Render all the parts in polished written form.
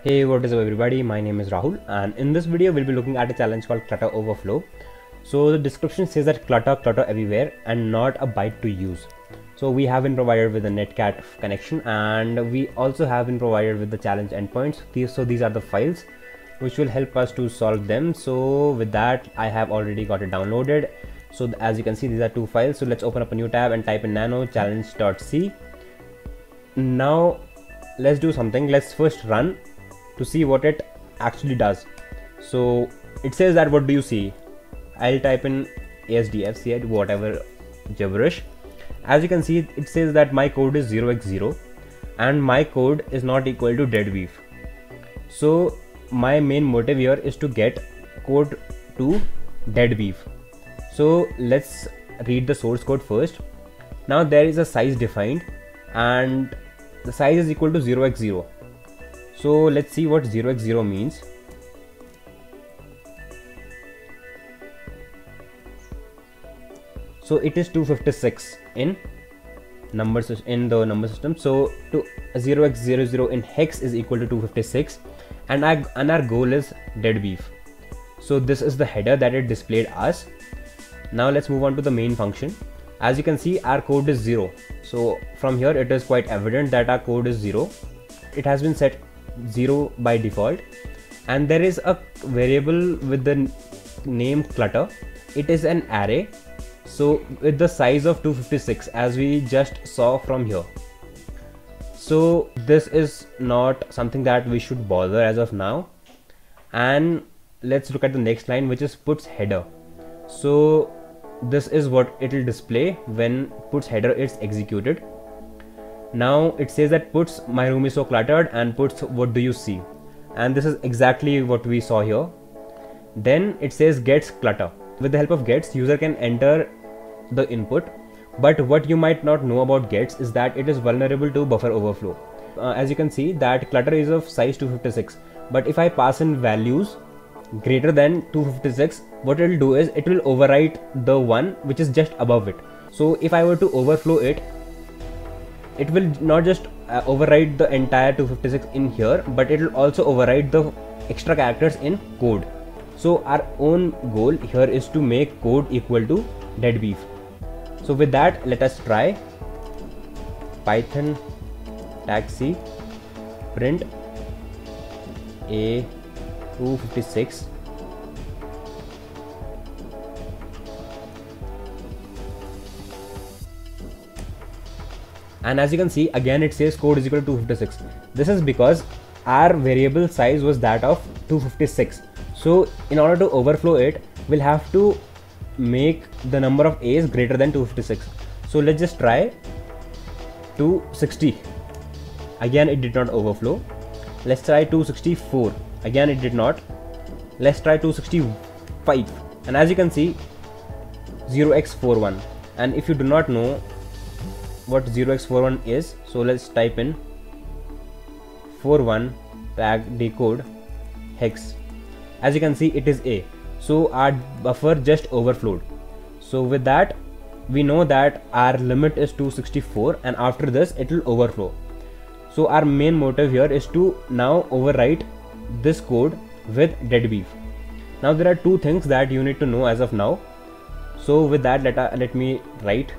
Hey, what is up everybody, my name is Rahul and in this video we'll be looking at a challenge called Clutter Overflow. So the description says that clutter everywhere and not a byte to use. So we have been provided with a netcat connection and we also have been provided with the challenge endpoints. These are the files which will help us to solve them. So with that I have already got it downloaded. So as you can see, these are two files. So let's open up a new tab and type in nano challenge.c. Now let's do something. Let's first run to see what it actually does. So it says that what do you see? I'll type in ASDF, whatever gibberish. As you can see, it says that my code is 0x0 and my code is not equal to deadbeef. So my main motive here is to get code to deadbeef. So let's read the source code first. Now there is a size defined and the size is equal to 0x0. So let's see what 0x0 means. So it is 256 in numbers in the number system. So 0x00 in hex is equal to 256 and our goal is deadbeef. So this is the header that it displayed us. Now let's move on to the main function. As you can see, our code is 0. So from here it is quite evident that our code is 0. It has been set 0 by default and there is a variable with the name clutter. It is an array, so with the size of 256 as we just saw from here. So this is not something that we should bother as of now. And let's look at the next line, which is puts header. So this is what it will display when puts header is executed. Now it says that puts my room is so cluttered and puts what do you see, and this is exactly what we saw here. Then it says gets clutter. With the help of gets, user can enter the input, but what you might not know about gets is that it is vulnerable to buffer overflow. As you can see that clutter is of size 256, but if I pass in values greater than 256, what it will do is it will overwrite the one which is just above it. So if I were to overflow it, it will not just overwrite the entire 256 in here, but it will also overwrite the extra characters in code. So our own goal here is to make code equal to deadbeef. So with that, let us try python tag c print a256. And as you can see, again it says code is equal to 256. This is because our variable size was that of 256. So in order to overflow it, we'll have to make the number of A's greater than 256. So let's just try 260. Again it did not overflow. Let's try 264. Again it did not. Let's try 265. And as you can see, 0x41. And if you do not know what 0x41 is, so let's type in 41 tag decode hex. As you can see, it is A. So our buffer just overflowed. So with that, we know that our limit is 264 and after this it will overflow. So our main motive here is to now overwrite this code with deadbeef. Now there are two things that you need to know as of now. So with that, let me write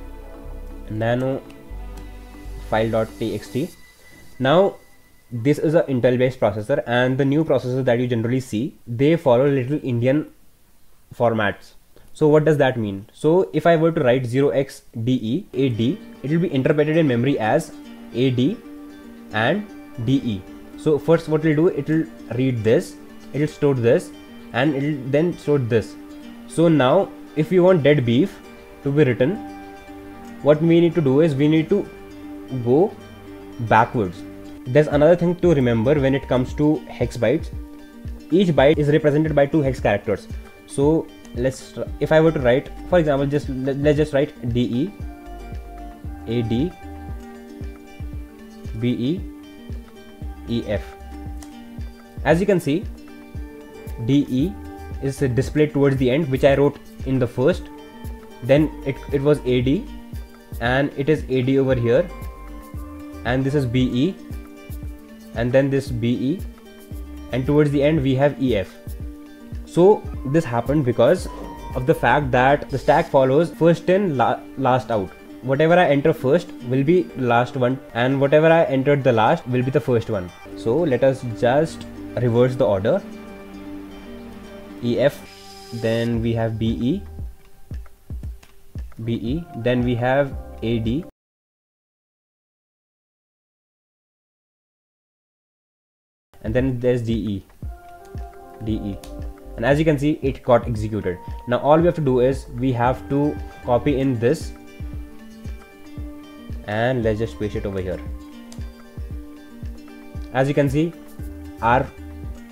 nano file.txt. Now this is an Intel based processor, and the new processors that you generally see, they follow little Indian formats. So what does that mean? So if I were to write 0xDE AD, it will be interpreted in memory as AD and DE. So first what it will do, it will read this, it will store this, and it will then store this. So now if you want deadbeef to be written, what we need to do is we need to go backwards. There's another thing to remember when it comes to hex bytes. Each byte is represented by two hex characters. So if I were to write, for example, let's just write DE AD BE EF. As you can see, DE is displayed towards the end, which I wrote in the first. Then it was AD and it is AD over here, and this is BE, and then this BE, and towards the end we have EF. So this happened because of the fact that the stack follows first in, last out. Whatever I enter first will be last one, and whatever I entered the last will be the first one. So let us just reverse the order. EF, then we have BE, then we have AD, and then there's DE. And as you can see, it got executed. Now all we have to do is we have to copy in this, and let's just paste it over here. As you can see, our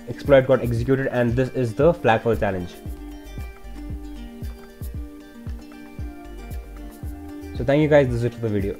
exploit got executed, and this is the flag for the challenge. So thank you guys, this is it for the video.